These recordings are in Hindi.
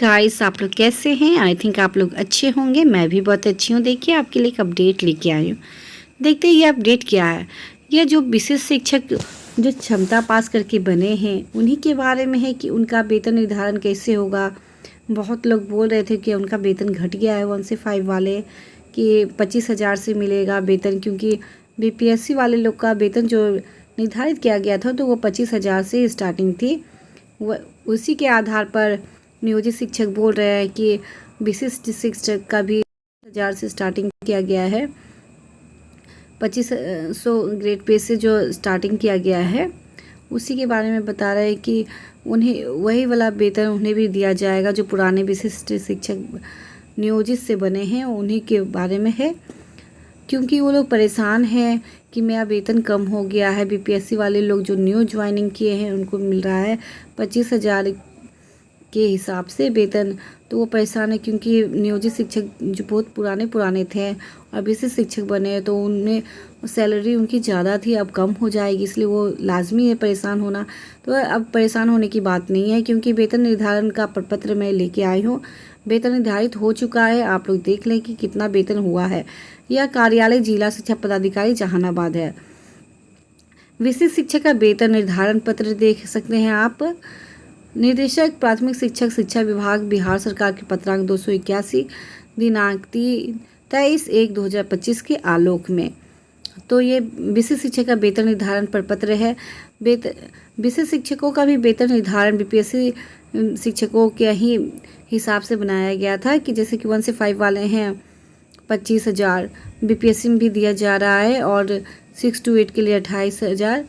गाइस, आप लोग कैसे हैं? आई थिंक आप लोग अच्छे होंगे। मैं भी बहुत अच्छी हूँ। देखिए, आपके लिए एक अपडेट लेके आई हूँ। देखते हैं ये अपडेट क्या है। ये जो विशिष्ट शिक्षक जो क्षमता पास करके बने हैं, उन्हीं के बारे में है कि उनका वेतन निर्धारण कैसे होगा। बहुत लोग बोल रहे थे कि उनका वेतन घट गया है 1 से 5 वाले, कि 25,000 से मिलेगा वेतन, क्योंकि बीपीएससी वाले लोग का वेतन जो निर्धारित किया गया था तो वो 25,000 से स्टार्टिंग थी। उसी के आधार पर नियोजित शिक्षक बोल रहे हैं कि विशिष्ट शिक्षक का भी 1000 से स्टार्टिंग किया गया है। 2500 ग्रेड पे से जो स्टार्टिंग किया गया है, उसी के बारे में बता रहे हैं कि उन्हें वही वाला वेतन उन्हें भी दिया जाएगा जो पुराने विशिष्ट शिक्षक नियोजित से बने हैं, उन्हीं के बारे में है। क्योंकि वो लोग परेशान हैं कि मेरा वेतन कम हो गया है। बीपीएससी वाले लोग जो न्यू ज्वाइनिंग किए हैं उनको मिल रहा है 25,000 के हिसाब से वेतन, तो वो परेशान है क्योंकि नियोजित शिक्षक जो बहुत पुराने थे और विशिष्ट शिक्षक बने तो उनमें सैलरी उनकी ज़्यादा थी, अब कम हो जाएगी, इसलिए वो लाजमी है परेशान होना। तो अब परेशान होने की बात नहीं है, क्योंकि वेतन निर्धारण का प्रपत्र मैं लेके आई हूँ। वेतन निर्धारित हो चुका है, आप लोग देख लें कि कितना वेतन हुआ है। यह कार्यालय जिला शिक्षा पदाधिकारी जहानाबाद है। विशिष्ट शिक्षक का वेतन निर्धारण पत्र देख सकते हैं आप। निदेशक प्राथमिक शिक्षक शिक्षा विभाग बिहार सरकार के पत्रांक 281 दिनांक 23/1/2025 के आलोक में। तो ये विशिष्ट शिक्षक का वेतन निर्धारण प्रपत्र है। विशिष्ट शिक्षकों का भी वेतन निर्धारण बीपीएससी शिक्षकों के ही हिसाब से बनाया गया था कि जैसे कि 1 से 5 वाले हैं 25,000 बीपीएससी में भी दिया जा रहा है, और 6 to 8 के लिए 28,000,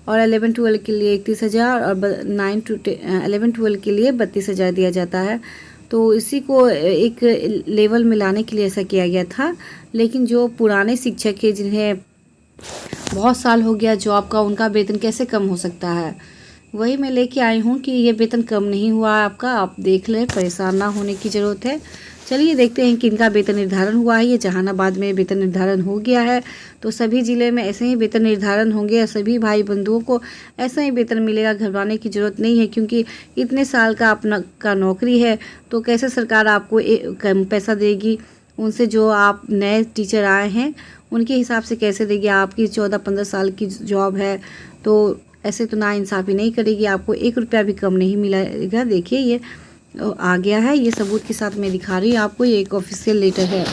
और 11-12 के लिए 31,000, और 9 to 11-12 के लिए 32,000 दिया जाता है। तो इसी को एक लेवल में लाने के लिए ऐसा किया गया था। लेकिन जो पुराने शिक्षक हैं जिन्हें बहुत साल हो गया जॉब का, उनका वेतन कैसे कम हो सकता है? वही मैं लेके आई हूँ कि ये वेतन कम नहीं हुआ है आपका, आप देख लें, परेशान ना होने की ज़रूरत है। चलिए देखते हैं कि इनका वेतन निर्धारण हुआ है। ये जहानाबाद में वेतन निर्धारण हो गया है, तो सभी ज़िले में ऐसे ही वेतन निर्धारण होंगे। सभी भाई बंधुओं को ऐसा ही वेतन मिलेगा, घबराने की ज़रूरत नहीं है, क्योंकि इतने साल का अपना का नौकरी है तो कैसे सरकार आपको कम पैसा देगी। उनसे जो आप नए टीचर आए हैं उनके हिसाब से कैसे देगी? आपकी 14-15 साल की जॉब है, तो ऐसे तो नाइंसाफ़ी नहीं करेगी, आपको 1 रुपया भी कम नहीं मिलेगा। देखिए ये आ गया है, ये सबूत के साथ मैं दिखा रही हूँ आपको, ये एक ऑफिशियल लेटर है।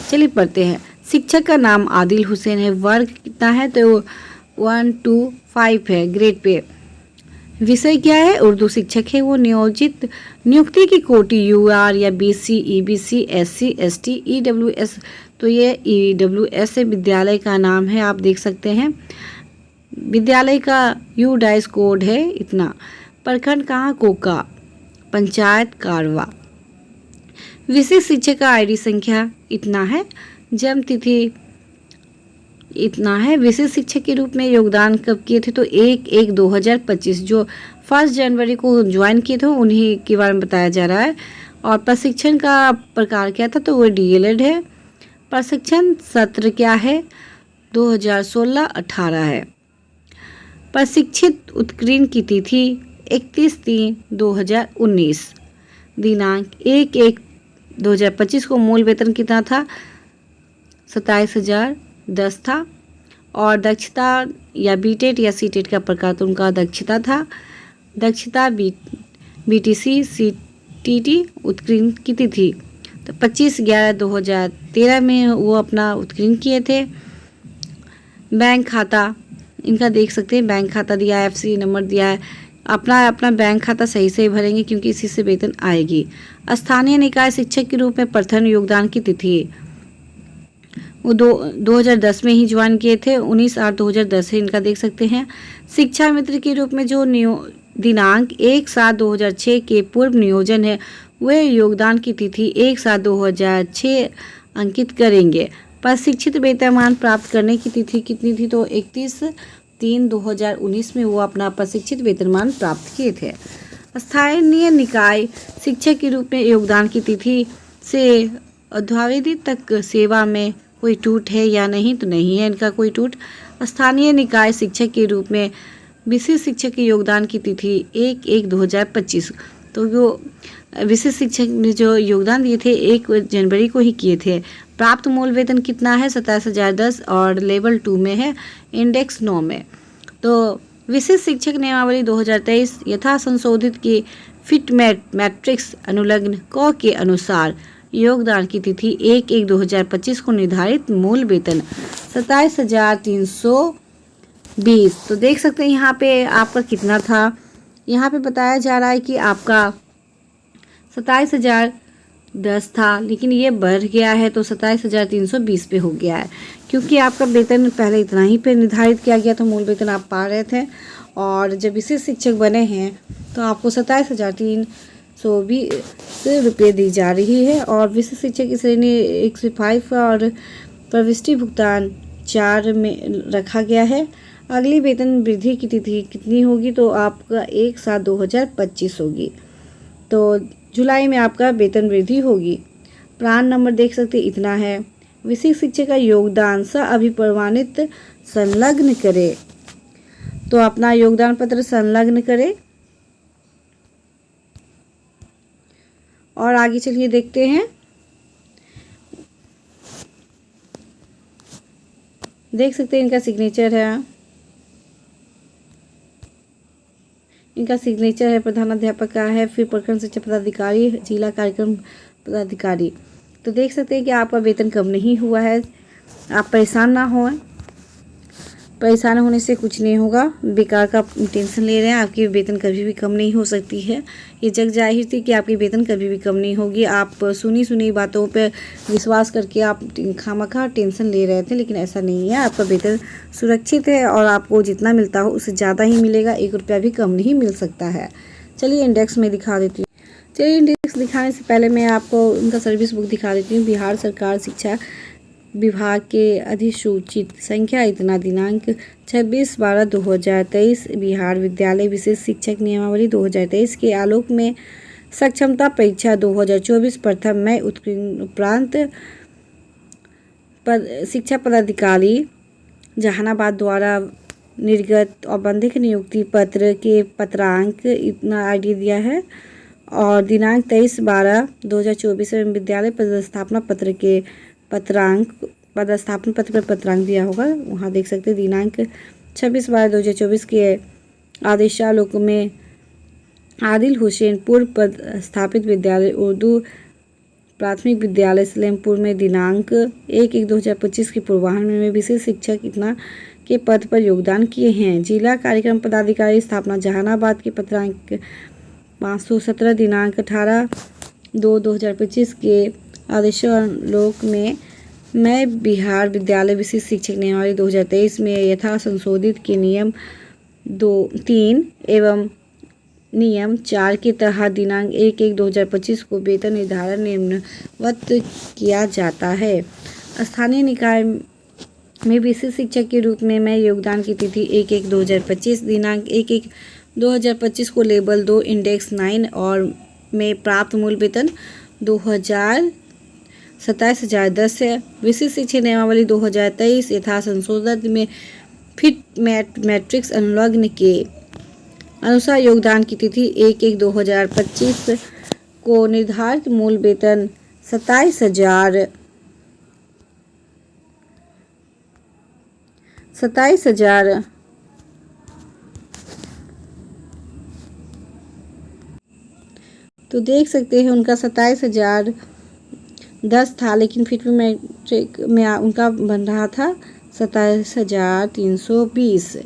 चलिए पढ़ते हैं। शिक्षक का नाम आदिल हुसैन है। वर्ग कितना है? तो 1 to 5 है ग्रेड पे। विषय क्या है? उर्दू शिक्षक है। वो नियुक्ति की कोटि यूआर या BC, EBC, SC, ST, EWS. तो ये ईडब्ल्यूएस विद्यालय का नाम है, आप देख सकते हैं। विद्यालय का यूडाइस कोड है इतना। प्रखंड कहाँ? कोका। पंचायत कारवा। विशिष्ट शिक्षक का आईडी संख्या इतना है। जन्म तिथि इतना है। विशिष्ट शिक्षक के रूप में योगदान कब किए थे? तो 1/1/2025, जो 1 जनवरी को ज्वाइन किए थे उन्हीं के बारे में बताया जा रहा है। और प्रशिक्षण का प्रकार क्या था? तो वो डीएलएड है। प्रशिक्षण सत्र क्या है? 2016-18 है। प्रशिक्षित उत्कीर्ण की तिथि 31/3/2019। दिनांक 1/1/2025 को मूल वेतन कितना था? 27,010 था। और दक्षता या बीटेट या सीटेट का प्रकार तो उनका दक्षता था। दक्षता बीटीसी सीटीटी। उत्कीर्ण की तिथि तो 25/11/2013 में वो अपना उत्कीर्ण किए थे। बैंक खाता इनका देख सकते हैं, बैंक खाता दिया है, एफसी नंबर दिया है। अपना बैंक खाता सही से भरेंगे क्योंकि इसी से वेतन आएगी। स्थानीय निकाय शिक्षक के रूप में प्रथम योगदान की तिथि वो 2010 में ही ज्वाइन किए थे। 19/8/2010 है, इनका देख सकते हैं। शिक्षा मित्र के रूप में जो दिनांक 1/7/2006 के पूर्व नियोजन है, वह योगदान की तिथि 1/7/2006 अंकित करेंगे। प्रशिक्षित वेतनमान प्राप्त करने की तिथि कितनी थी? तो 31/3/2019 में वो अपना प्रशिक्षित वेतनमान प्राप्त किए थे। स्थानीय निकाय शिक्षक के रूप में योगदान की तिथि से अद्यावधि तक सेवा में कोई टूट है या नहीं? तो नहीं है इनका कोई टूट। स्थानीय निकाय शिक्षक के रूप में विशिष्ट शिक्षक के योगदान की तिथि 1/1/2025। तो वो विशेष शिक्षक ने जो योगदान दिए थे 1 जनवरी को ही किए थे। प्राप्त मूल वेतन कितना है? 27,010 और लेवल 2 में है, इंडेक्स 9 में। तो विशेष शिक्षक नियमावली 2023 यथा संशोधित की फिट मैट्रिक्स अनुलग्न क के अनुसार योगदान की तिथि 1/1/2025 को निर्धारित मूल वेतन 27,320। तो देख सकते हैं यहाँ पे आपका कितना था। यहाँ पे बताया जा रहा है कि आपका 27,010 था, लेकिन ये बढ़ गया है तो 27,320 पे हो गया है, क्योंकि आपका वेतन पहले इतना ही पे निर्धारित किया गया था, मूल वेतन आप पा रहे थे। और जब विशेष शिक्षक बने हैं तो आपको 27,320 रुपये दी जा रही है। और विशेष शिक्षक की श्रेणी 105 और प्रविष्टि भुगतान 4 में रखा गया है। अगली वेतन वृद्धि की तिथि कितनी होगी? तो आपका 1/7/2025 होगी। तो जुलाई में आपका वेतन वृद्धि होगी। प्रान नंबर देख सकते इतना है। विशेष शिक्षक का योगदान अभिप्रमाणित संलग्न करें, तो अपना योगदान पत्र संलग्न करें। और आगे चलिए देखते हैं। देख सकते हैं इनका सिग्नेचर है, प्रधानाध्यापक का है, फिर प्रखंड शिक्षा पदाधिकारी, जिला कार्यक्रम पदाधिकारी। तो देख सकते हैं कि आपका वेतन कम नहीं हुआ है। आप परेशान ना हो, परेशान होने से कुछ नहीं होगा। बेकार का टेंशन ले रहे हैं, आपकी वेतन कभी भी कम नहीं हो सकती है। ये जग जाहिर थी कि आपकी वेतन कभी भी कम नहीं होगी। आप सुनी बातों पर विश्वास करके आप खामखा टेंशन ले रहे थे, लेकिन ऐसा नहीं है। आपका वेतन सुरक्षित है और आपको जितना मिलता हो उससे ज़्यादा ही मिलेगा, 1 रुपया भी कम नहीं मिल सकता है। चलिए इंडेक्स में दिखा देती हूँ। चलिए इंडेक्स दिखाने से पहले मैं आपको उनका सर्विस बुक दिखा देती हूँ। बिहार सरकार शिक्षा विभाग के अधिसूचित संख्या इतना दिनांक 26/12/2023 बिहार विद्यालय विशेष शिक्षक नियमावली 2023 के आलोक में सक्षमता परीक्षा 2024 प्रथम मई उपरांत शिक्षा पदाधिकारी जहानाबाद द्वारा निर्गत औपबंधिक नियुक्ति पत्र के पत्रांक इतना आईडी दिया है और दिनांक 23/12/2024 में विद्यालय पदस्थापना पत्र के पदस्थापन पत्र पर पत्रांक दिया होगा। वहाँ देख सकते हैं दिनांक 26/12/2024 के आदेशालोक में आदिल हुसैन पूर्व पदस्थापित विद्यालय उर्दू प्राथमिक विद्यालय सलेमपुर में दिनांक 1/1/2025 के पूर्वाह्न में विशेष शिक्षक इतना के पद पर योगदान किए हैं। जिला कार्यक्रम पदाधिकारी स्थापना जहानाबाद के पत्रांक 517 दिनांक 18/2/2025 के आदेशालोक में मैं बिहार विद्यालय विशेष शिक्षक नियमावली 2023 में यथा संशोधित के नियम 3 एवं नियम 4 के तहत दिनांक 1/1/2025 को वेतन निर्धारण निम्नवत किया जाता है। स्थानीय निकाय में विशेष शिक्षक के रूप में मैं योगदान की तिथि 1/1/2025 दिनांक 1/1/2025 को लेवल 2 इंडेक्स 9 और में प्राप्त मूल वेतन 27,010 है। विशेष शिक्षा नियमावली 2023 यथा संशोधित में फिट मैट्रिक्स अनुलग्न के अनुसार योगदान की तिथि 1/1/2025 को निर्धारित मूल वेतन 27,000 तो देख सकते हैं उनका 27,010 था, लेकिन फिट मैट्रिक में उनका बन रहा था 27,320।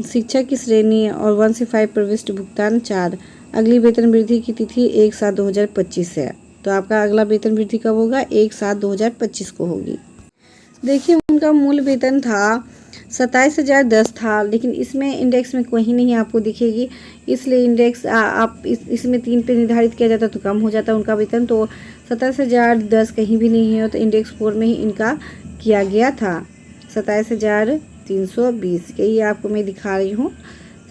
शिक्षक की श्रेणी और 1 से 5 प्रविष्ट भुगतान 4। अगली वेतन वृद्धि की तिथि 1/7/2025 है। तो आपका अगला वेतन वृद्धि कब होगा? 1/7/2025 को होगी। देखिए उनका मूल वेतन था 27,010 था, लेकिन इसमें इंडेक्स में कहीं नहीं आपको दिखेगी, इसलिए इंडेक्स आप इसमें 3 पे निर्धारित किया जाता तो कम हो जाता उनका वेतन। तो 27,010 कहीं भी नहीं है, तो इंडेक्स 4 में ही इनका किया गया था 27,320। यही आपको मैं दिखा रही हूँ,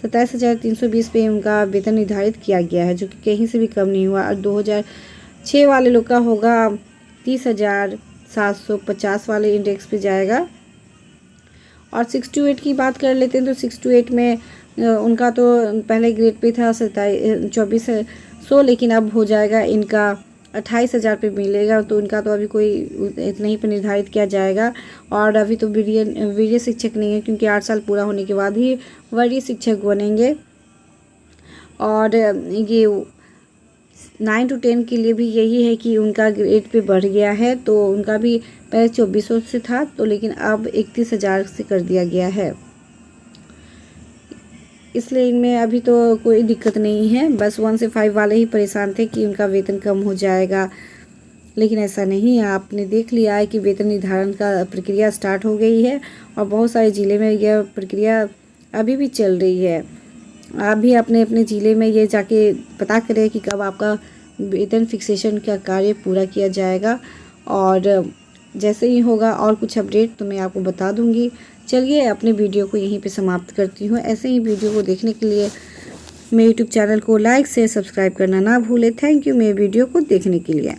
27,320 पे उनका वेतन निर्धारित किया गया है, जो कि कहीं से भी कम नहीं हुआ। और 2006 वाले लोग का होगा 30,750 वाले इंडेक्स पे जाएगा। और 6 to 8 की बात कर लेते हैं तो 6 to 8 में उनका तो पहले ग्रेड पे था 24 लेकिन अब हो जाएगा इनका 28,000 पे मिलेगा। तो इनका तो अभी कोई इतना ही पे निर्धारित किया जाएगा। और अभी तो वरीय शिक्षक नहीं है, क्योंकि 8 साल पूरा होने के बाद ही वरीय शिक्षक बनेंगे। और ये 9 to 10 के लिए भी यही है कि उनका ग्रेड पे बढ़ गया है। तो उनका भी पहले 2400 से था, तो लेकिन अब 31,000 से कर दिया गया है। इसलिए इनमें अभी तो कोई दिक्कत नहीं है। बस 1 से 5 वाले ही परेशान थे कि उनका वेतन कम हो जाएगा, लेकिन ऐसा नहीं है। आपने देख लिया है कि वेतन निर्धारण का प्रक्रिया स्टार्ट हो गई है और बहुत सारे ज़िले में यह प्रक्रिया अभी भी चल रही है। आप भी अपने अपने ज़िले में ये जाके पता करें कि कब आपका वेतन फिक्सेशन का कार्य पूरा किया जाएगा। और जैसे ही होगा और कुछ अपडेट तो मैं आपको बता दूंगी। चलिए अपने वीडियो को यहीं पे समाप्त करती हूँ। ऐसे ही वीडियो को देखने के लिए मेरे यूट्यूब चैनल को लाइक शेयर सब्सक्राइब करना ना भूलें। थैंक यू मेरे वीडियो को देखने के लिए।